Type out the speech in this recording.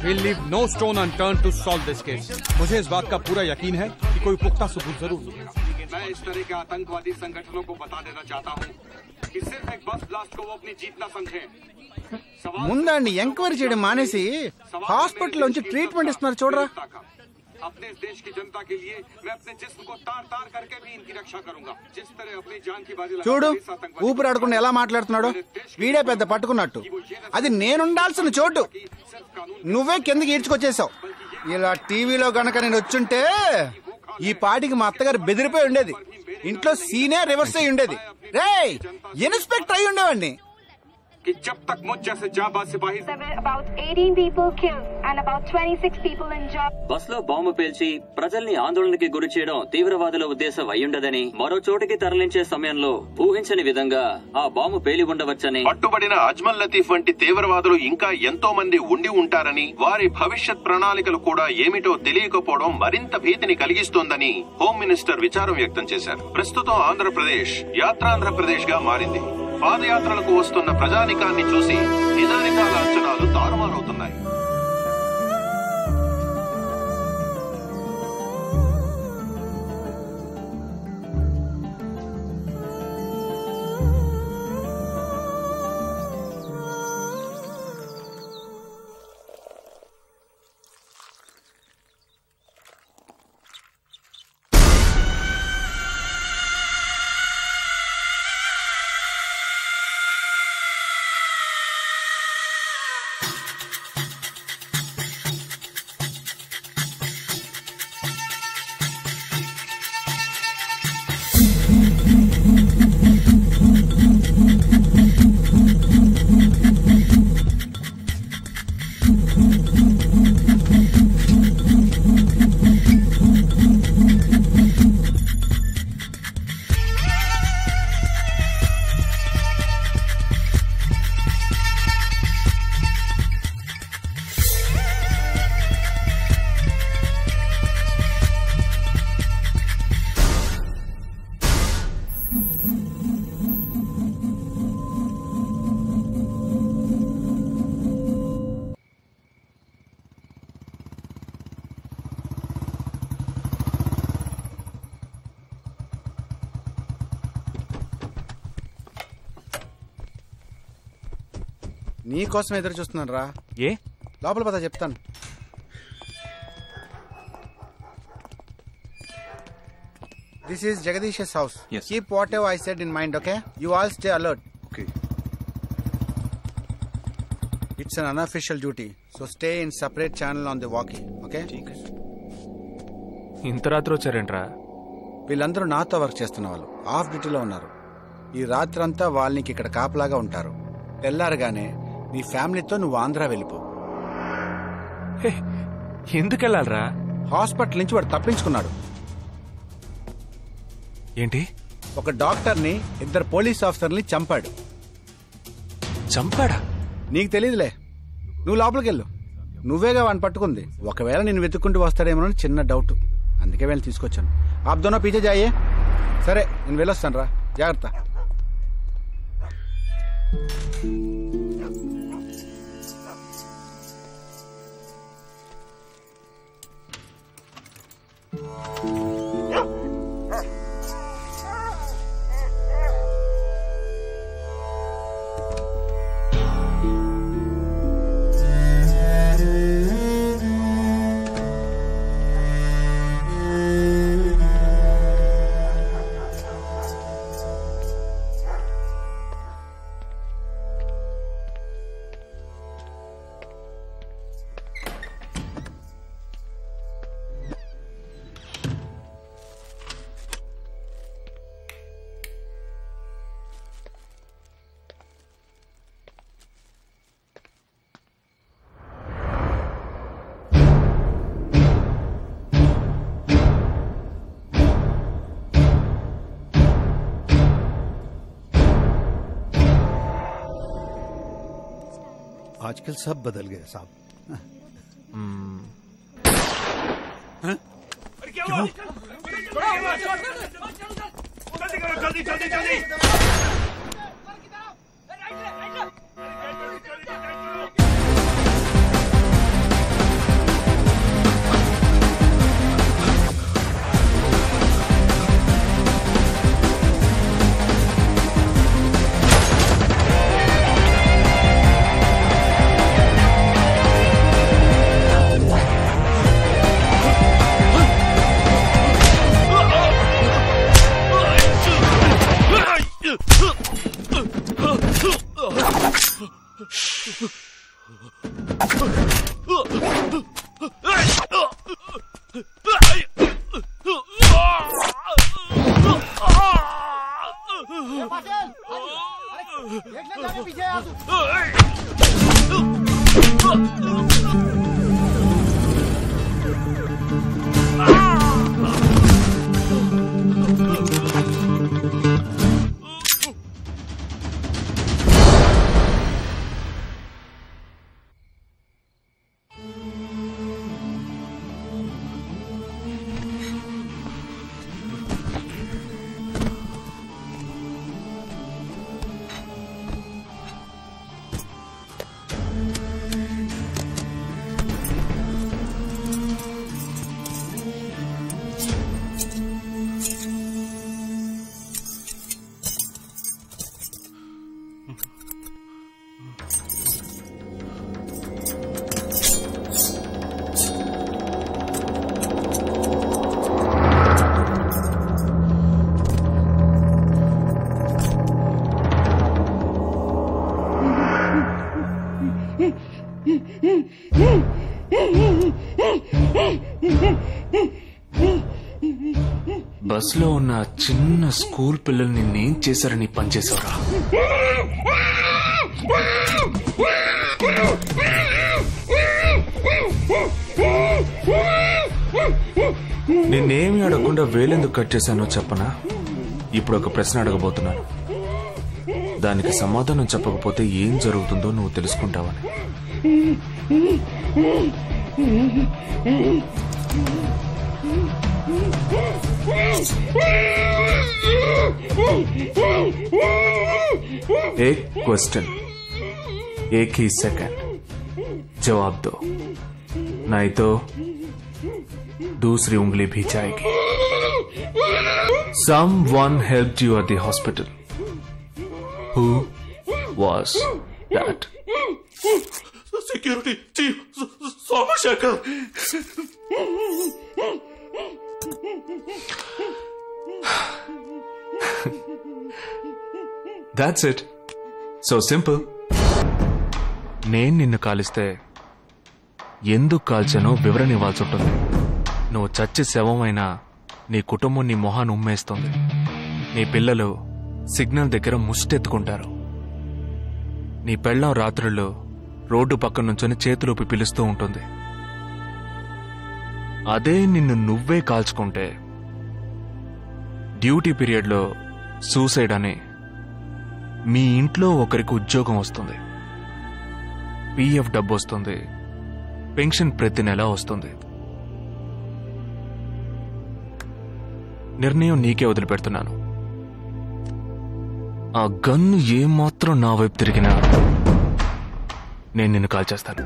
We'll leave no stone unturned to solve this case. मुझे इस बात का पूरा यकीन है कि कोई पुख्ता सबूत जरूर मिलेगा। मैं इस तरह के आतंकवादी संगठनों को बता देना चाहता हूँ कि सिर्फ एक बस ब्लास्ट को वो अपनी जीत न समझें। ముందండి ఎంక్వైరీ చేయడం మానేసి హాస్పిటల్ నుంచి ట్రీట్మెంట్ ఇస్తున్నారు చూడరా. अपने देश की जनता के लिए मैं अपने जिस्म को तार तार करके भी इनकी रक्षा करूंगा। जिस तरह अपनी जान की बाजी చూడు ఊపిరాడకుండా ఎలా మాట్లాడుతున్నాడు. వీడే పెద్ద పట్టుకున్నట్టు. అది నేనుండాల్సిన చోటు నువ్వే కిందకి ఈడ్చుకొచ్చేసావు. ఇలా టీవీలో గనక నేను వచ్చుంటే ఈ పాటికి మా అత్తగారు బెదిరిపోయి ఉండేది. ఇంట్లో సీనే రివర్స్ అయి ఉండేది. రేయ్ ఇన్స్పెక్టర్ అయి ఉండేవాడిని. कि जब तक मुझ जैसे जाबाज सिपाही about 18 people killed and about 26 people injured. Bus లో బాంబు పేల్చి ప్రజల్ని ఆందోళనకి గురి చేయడం తీవ్రవాదుల ఉద్దేశం అయ్యుండదని, మరో చోటికి తరలించే సమయంలో ఊహించని విధంగా ఆ బాంబు పేలి ఉండవచ్చని, పట్టుబడిన అజ్మల్ లతీఫ్ వంటి తీవ్రవాదులు ఇంకా ఎంతో మంది ఉండి ఉంటారని, వారి భవిష్యత్ ప్రణాళికలు కూడా ఏమిటో తెలియకపోవడం మరింత భీతిని కలిగిస్తోందని హోమ్ మినిస్టర్ విచారం వ్యక్తం చేశారు. ప్రస్తుతం ఆంధ్రప్రదేశ్ యాత్రాంధ్రప్రదేశ్ గా మారింది. పాదయాత్రలకు వస్తున్న ప్రజానికాన్ని చూసి నిజానికాల అంచనాలు తారుమారవుతున్నాయి. నీకోసం ఎదురు చూస్తున్నాను రా. ఏ లోపల పద చెప్తాను. This is Jagadish house. Keep what ever I said in mind. Okay, you all stay alert. Okay. It's an unofficial duty, so stay in separate channel on the walkie. Okay. ఇంత రాత్రి వచ్చారేంట్రా? వీళ్ళందరూ నాతో వర్క్ చేస్తున్న వాళ్ళు ఆఫ్ డ్యూటీలో ఉన్నారు. ఈ రాత్రంతా వాళ్ళకి ఇక్కడ కాపలాగా ఉంటారు. తెల్లారగానే నీ ఫ్యామిలీతో నువ్వు ఆంధ్ర వెళ్ళిపో. ఎందుకెళ్ళాలరా? హాస్పిటల్ నుంచి వాడు తప్పించుకున్నాడు. ఏంటి? ఒక డాక్టర్ని, 2 పోలీస్ ఆఫీసర్ని చంపాడు. చంపాడా? నీకు తెలియదులే, నువ్వు లోపలికి వెళ్ళు. నువ్వేగా వాడిని పట్టుకుంది. ఒకవేళ నేను వెతుక్కుంటూ వస్తాడేమోనని చిన్న డౌట్, అందుకే వెళ్ళి తీసుకొచ్చాను. ఆప్ దోనో పీछे जाइए. సరే నేను వెళ్ళొస్తాను రా, జాగ్రత్త. आजकल सब बदल गए साहब. బస్ లో ఉన్న చిన్న స్కూల్ పిల్లల్ని నేను చేశారని పనిచేశారా? నిన్నేమి అడగకుండా వేలెందుకు కట్ చేశానో చెప్పనా? ఇప్పుడు ఒక ప్రశ్న అడగబోతున్నాను. దానికి సమాధానం చెప్పకపోతే ఏం జరుగుతుందో నువ్వు తెలుసుకుంటావని. एक क्वेश्चन, एक ही सेकंड, जवाब दो, नहीं तो दूसरी उंगली भी जाएगी. Someone helped you at the hospital. Who was that? Security chief Somashekar. That's it. So simple. నేను నిన్ను కాలిస్తే ఎందుకు కాల్చానో వివరణ ఇవ్వాల్సి ఉంటుంది. నువ్వు చచ్చి శవమైనా నీ కుటుంబం నీ మొహాన్ని ఉమ్మేస్తుంది. నీ పిల్లలు సిగ్నల్ దగ్గర ముష్టెత్తుకుంటారు. నీ పెళ్ళం రాత్రుల్లో రోడ్డు పక్కన నుంచొని చేతులూపి పిలుస్తూ ఉంటుంది. అదే నిన్ను నువ్వే కాల్చుకుంటే డ్యూటీ పీరియడ్లో సూసైడ్ అని మీ ఇంట్లో ఒకరికి ఉద్యోగం వస్తుంది, పిఎఫ్ డబ్బు వస్తుంది, పెన్షన్ ప్రతి నెల వస్తుంది. నిర్ణయం నీకే వదిలిపెడుతున్నాను. ఆ గన్ను ఏమాత్రం నా వైపు తిరిగినా నేను నిన్ను కాల్చేస్తాను.